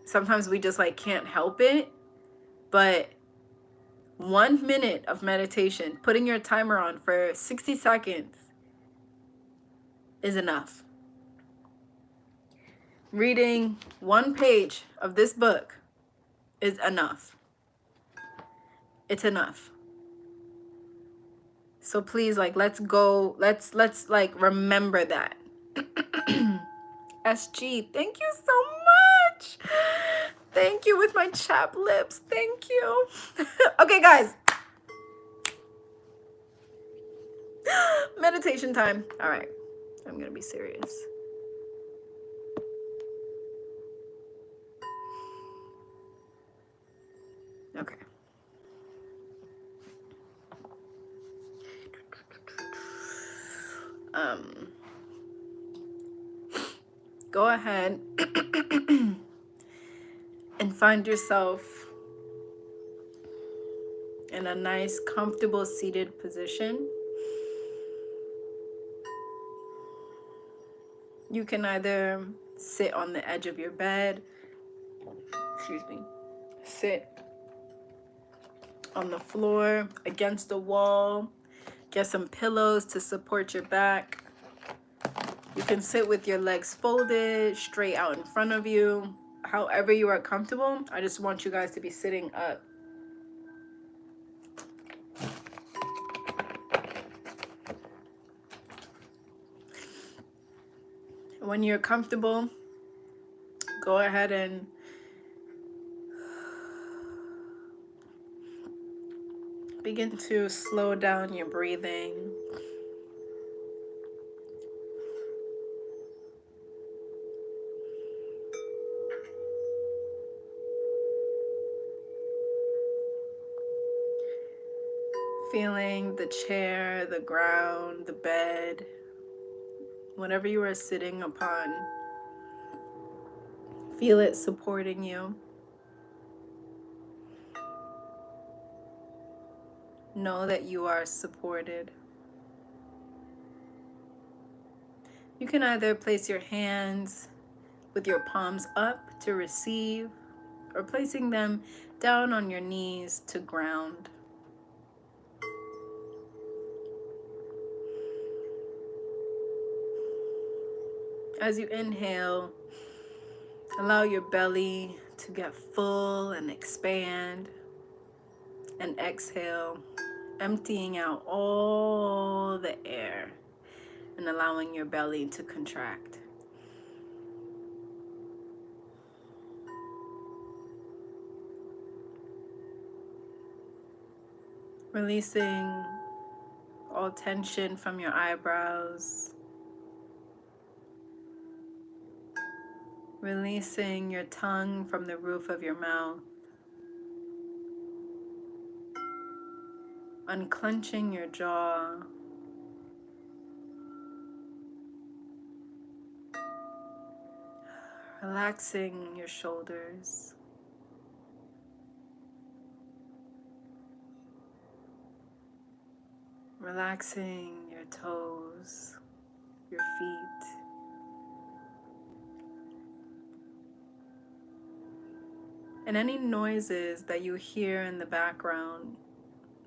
sometimes we just like can't help it, but 1 minute of meditation, putting your timer on for 60 seconds is enough. Reading 1 page of this book is enough. It's enough. So please, like, let's go, let's like remember that. SG, thank you so much. Thank you with my chapped lips. Thank you. Okay, guys. Meditation time. All right. I'm going to be serious. Okay. Go ahead and find yourself in a nice, comfortable seated position. You can either sit on the edge of your bed, excuse me, sit on the floor, against the wall, get some pillows to support your back. You can sit with your legs folded, straight out in front of you. However you are comfortable, I just want you guys to be sitting up. When you're comfortable, go ahead and begin to slow down your breathing. Feeling the chair, the ground, the bed, whatever you are sitting upon, feel it supporting you. Know that you are supported. You can either place your hands with your palms up to receive, or placing them down on your knees to ground. As you inhale, allow your belly to get full and expand, and exhale, emptying out all the air and allowing your belly to contract. Releasing all tension from your eyebrows. Releasing your tongue from the roof of your mouth. Unclenching your jaw. Relaxing your shoulders. Relaxing your toes, your feet. And any noises that you hear in the background,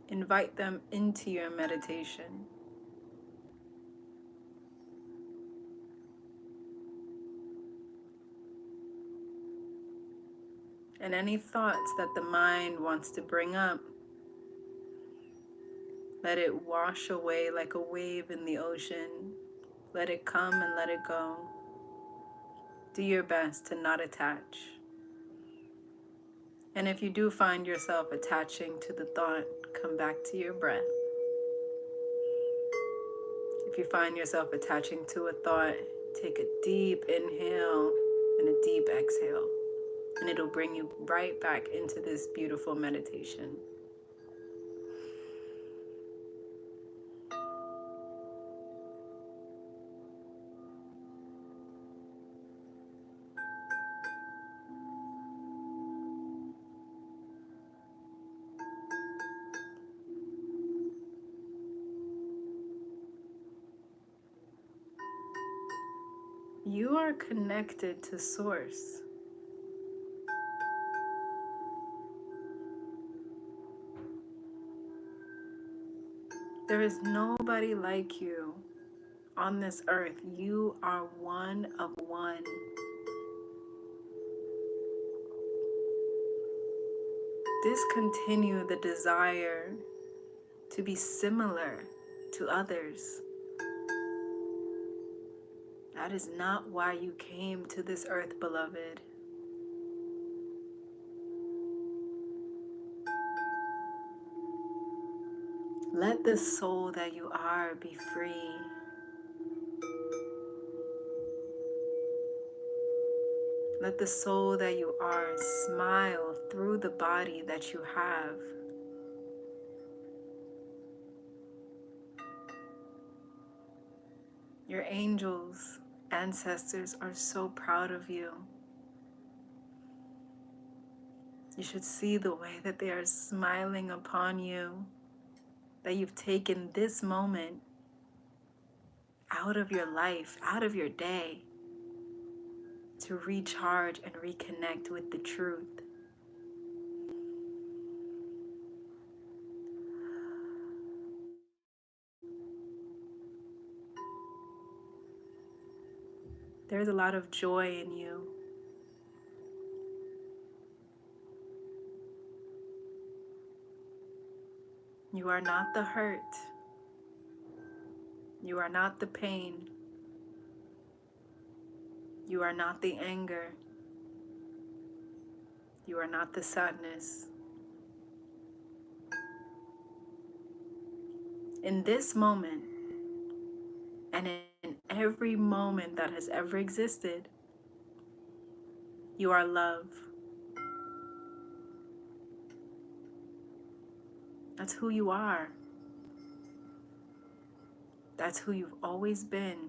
invite them into your meditation. And any thoughts that the mind wants to bring up, let it wash away like a wave in the ocean. Let it come and let it go. Do your best to not attach. And if you do find yourself attaching to the thought, come back to your breath. If you find yourself attaching to a thought, take a deep inhale and a deep exhale. And it'll bring you right back into this beautiful meditation. You are connected to Source. There is nobody like you on this earth. You are one of one. Discontinue the desire to be similar to others. That is not why you came to this earth, beloved. Let the soul that you are be free. Let the soul that you are smile through the body that you have. Your angels, ancestors are so proud of you. You should see the way that they are smiling upon you, that you've taken this moment out of your life, out of your day, to recharge and reconnect with the truth. There's a lot of joy in you. You are not the hurt. You are not the pain. You are not the anger. You are not the sadness. In this moment, and in every moment that has ever existed, you are love. That's who you are. That's who you've always been.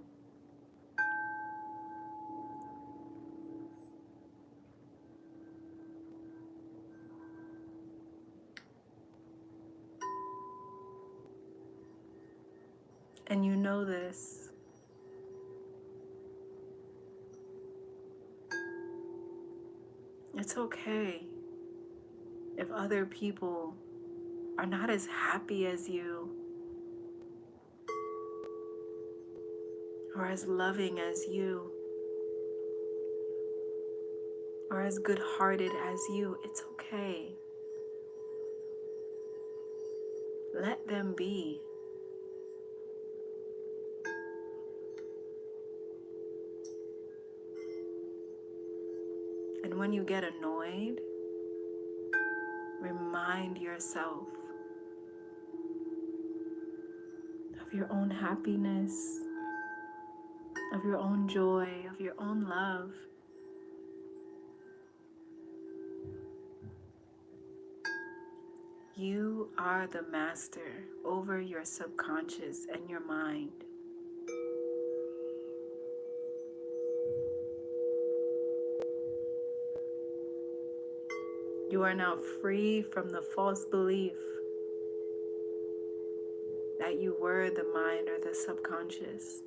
And you know this. It's okay if other people are not as happy as you, or as loving as you, or as good-hearted as you. It's okay. Let them be. And when you get annoyed, remind yourself of your own happiness, of your own joy, of your own love. You are the master over your subconscious and your mind. You are now free from the false belief that you were the mind or the subconscious.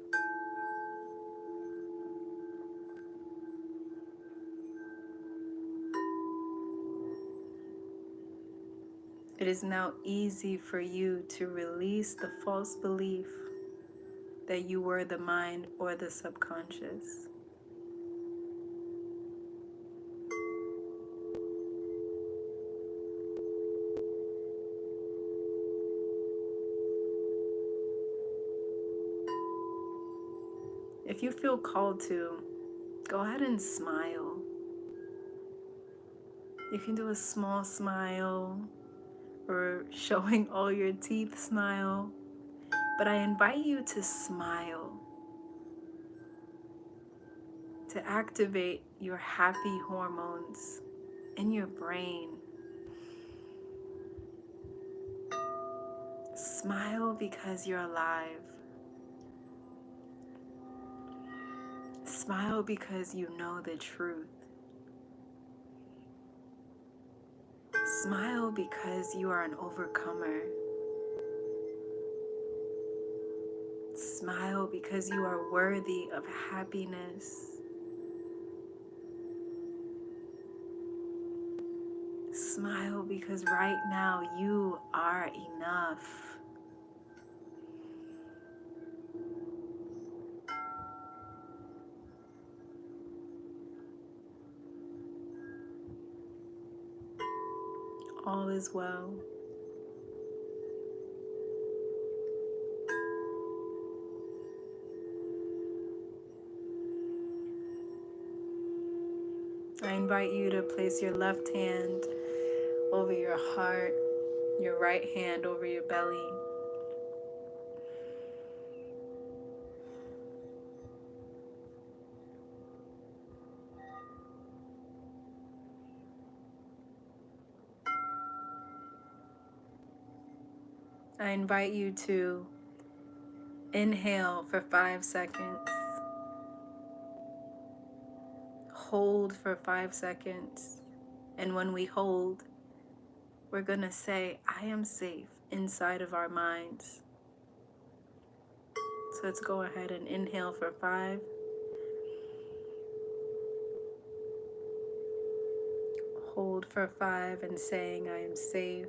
It is now easy for you to release the false belief that you were the mind or the subconscious. If you feel called to, go ahead and smile. You can do a small smile or showing all your teeth smile, but I invite you to smile, to activate your happy hormones in your brain. Smile because you're alive. Smile because you know the truth. Smile because you are an overcomer. Smile because you are worthy of happiness. Smile because right now you are enough. All is well. I invite you to place your left hand over your heart, your right hand over your belly. I invite you to inhale for 5 seconds, hold for 5 seconds, and when we hold, we're gonna say, I am safe inside of our minds. So let's go ahead and inhale for 5, hold for 5 and saying, I am safe.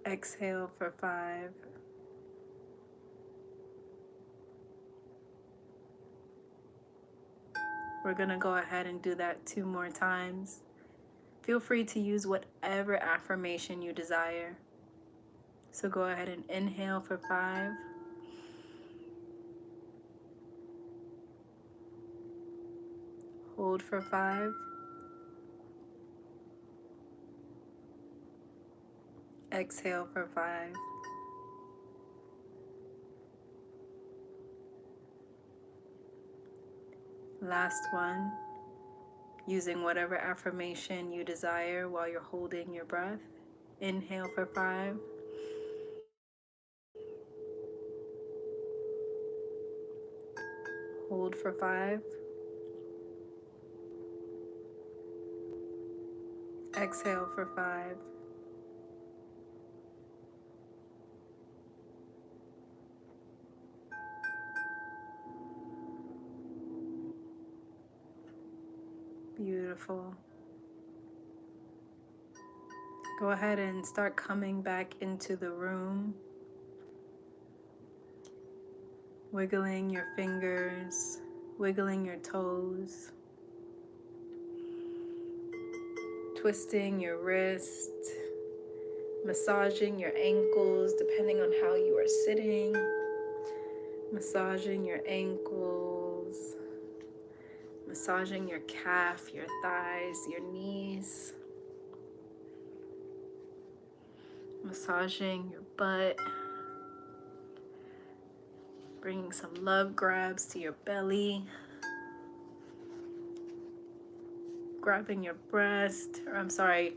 Exhale for 5. We're gonna go ahead and do that 2 more times. Feel free to use whatever affirmation you desire. So go ahead and inhale for 5. Hold for 5. Exhale for 5. Last one, using whatever affirmation you desire while you're holding your breath. Inhale for 5. Hold for 5. Exhale for 5. Beautiful. Go ahead and start coming back into the room. Wiggling your fingers, wiggling your toes, twisting your wrist, massaging your ankles depending on how you are sitting, massaging your ankles, massaging your calf, your thighs, your knees, massaging your butt, bringing some love grabs to your belly, grabbing your breast, or I'm sorry,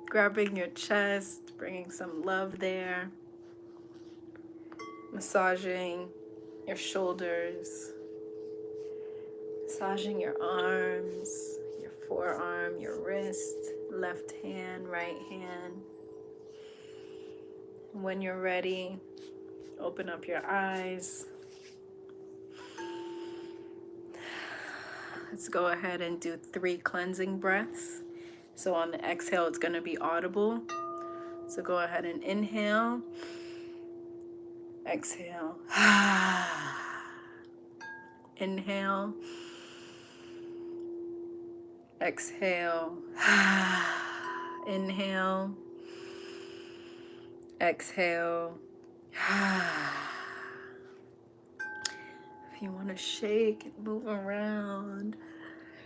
grabbing your chest, bringing some love there, massaging your shoulders, massaging your arms, your forearm, your wrist, left hand, right hand. When you're ready, open up your eyes. Let's go ahead and do 3 cleansing breaths. So on the exhale, it's going to be audible. So go ahead and inhale. Exhale. Inhale. Exhale. Inhale. Exhale. If you want to shake and move around,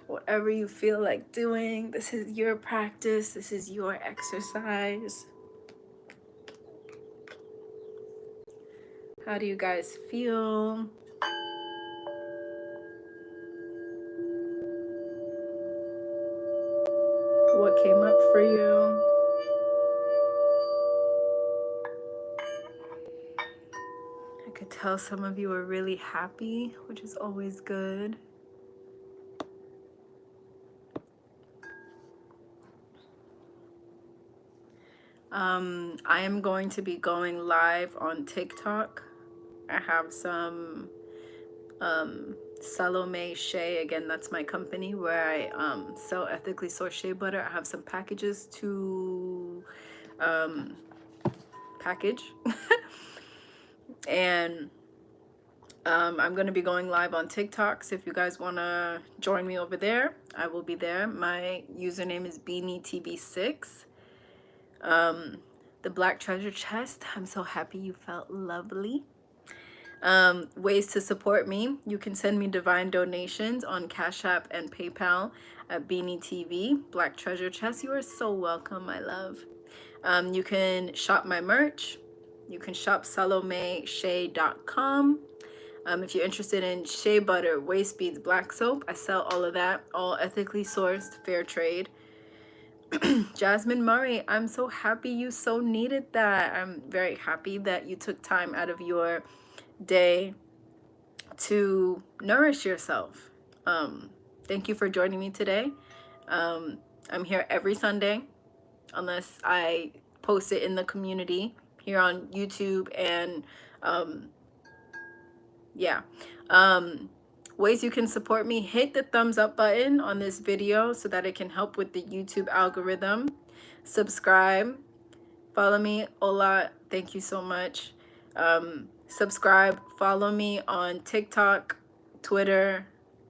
whatever you feel like doing, this is your practice, this is your exercise. How do you guys feel? What came up for you? I could tell some of you are really happy, which is always good. I am going to be going live on TikTok. I have some Salome Shea, again, that's my company where I sell ethically sourced shea butter. I have some packages to package. And I'm going to be going live on TikTok. So if you guys want to join me over there, I will be there. My username is BeenieTV6. The Black Treasure Chest. I'm so happy you felt lovely. Ways to support me. You can send me divine donations on Cash App and PayPal at BeenieTV. Black Treasure Chest, you are so welcome, my love. You can shop my merch. You can shop salomeshea.com. If you're interested in shea butter, waist beads, black soap, I sell all of that, all ethically sourced, fair trade. Jasmine Murray, I'm so happy you so needed that. I'm very happy that you took time out of your day to nourish yourself. Thank you for joining me today. I'm here every Sunday, unless I post it in the community here on YouTube. And yeah. Ways you can support me: hit the thumbs up button on this video so that it can help with the YouTube algorithm. Subscribe, follow me. Ola, thank you so much. Subscribe, follow me on TikTok, Twitter,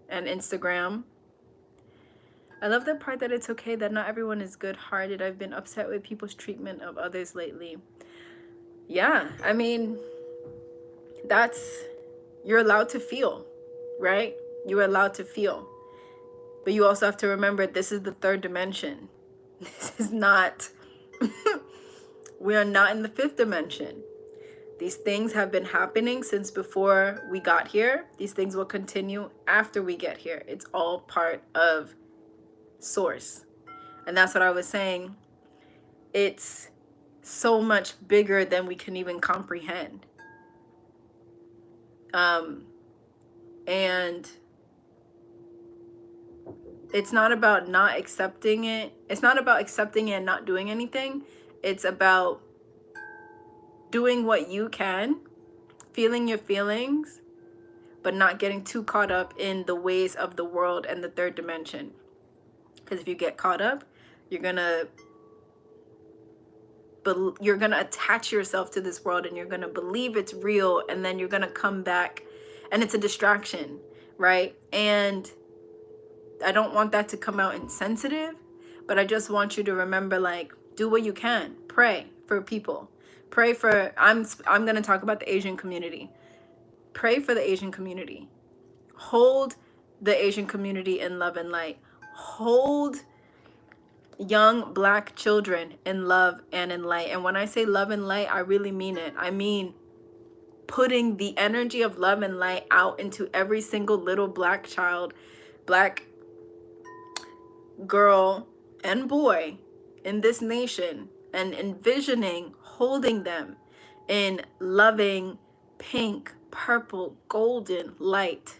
and Instagram. I love the part that it's okay that not everyone is good-hearted. I've been upset with people's treatment of others lately. Yeah, I mean, you're allowed to feel, right? You're allowed to feel. But you also have to remember, this is the third dimension. This is not, we are not in the fifth dimension. These things have been happening since before we got here. These things will continue after we get here. It's all part of source. And that's what I was saying. It's so much bigger than we can even comprehend. And it's not about not accepting it. It's not about accepting it and not doing anything. It's about doing what you can, feeling your feelings, but not getting too caught up in the ways of the world and the third dimension. Because if you get caught up, you're gonna attach yourself to this world, and you're gonna believe it's real, and then you're gonna come back and it's a distraction, right? And I don't want that to come out insensitive, but I just want you to remember, like, do what you can. Pray for people. Pray for, I'm going to talk about the Asian community. Pray for the Asian community. Hold the Asian community in love and light. Hold young Black children in love and in light. And when I say love and light, I really mean it. I mean putting the energy of love and light out into every single little Black child, Black girl and boy in this nation, and envisioning holding them in loving pink, purple, golden light.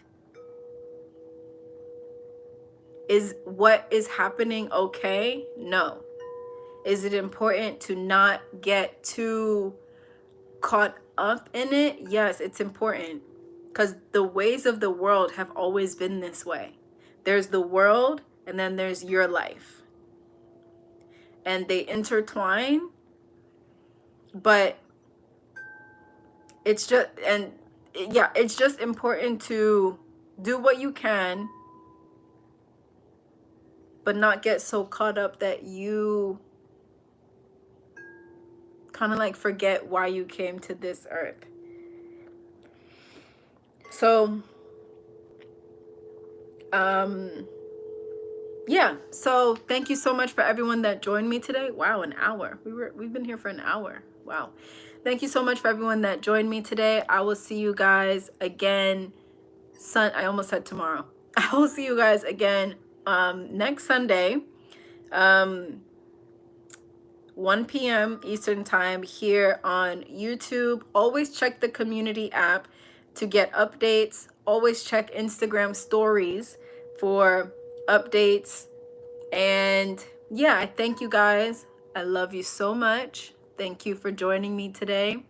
Is what is happening okay? No. Is it important to not get too caught up in it? Yes, it's important, because the ways of the world have always been this way. There's the world, and then there's your life, and they intertwine. But it's just, and yeah, it's just important to do what you can, but not get so caught up that you kind of like forget why you came to this earth. So yeah, so thank you so much for everyone that joined me today. Wow, an hour. We've been here for an hour. Wow. Thank you so much for everyone that joined me today. I will see you guys again. I almost said tomorrow. I will see you guys again next Sunday, 1 p.m. Eastern time here on YouTube. Always check the community app to get updates. Always check Instagram stories for updates. And yeah, I thank you guys. I love you so much. Thank you for joining me today.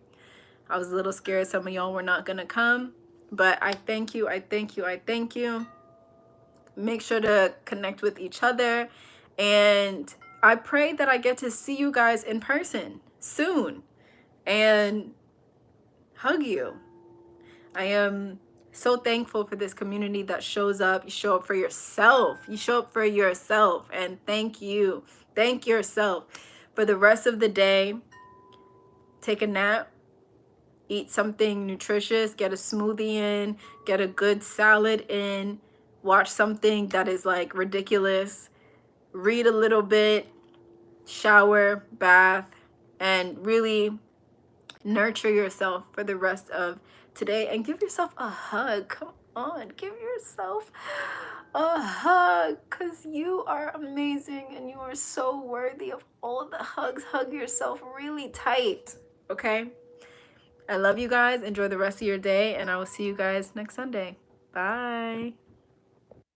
I was a little scared some of y'all were not gonna come, but I thank you, I thank you, I thank you. Make sure to connect with each other, and I pray that I get to see you guys in person soon and hug you. I am so thankful for this community that shows up. You show up for yourself. You show up for yourself, and thank you. Thank yourself. For the rest of the day, take a nap, eat something nutritious, get a smoothie in, get a good salad in, watch something that is like ridiculous, read a little bit, shower, bath, and really nurture yourself for the rest of today, and give yourself a hug. Come on, give yourself a hug, because you are amazing and you are so worthy of all the hugs. Hug yourself really tight, okay? I love you guys. Enjoy the rest of your day, and I will see you guys next Sunday. Bye.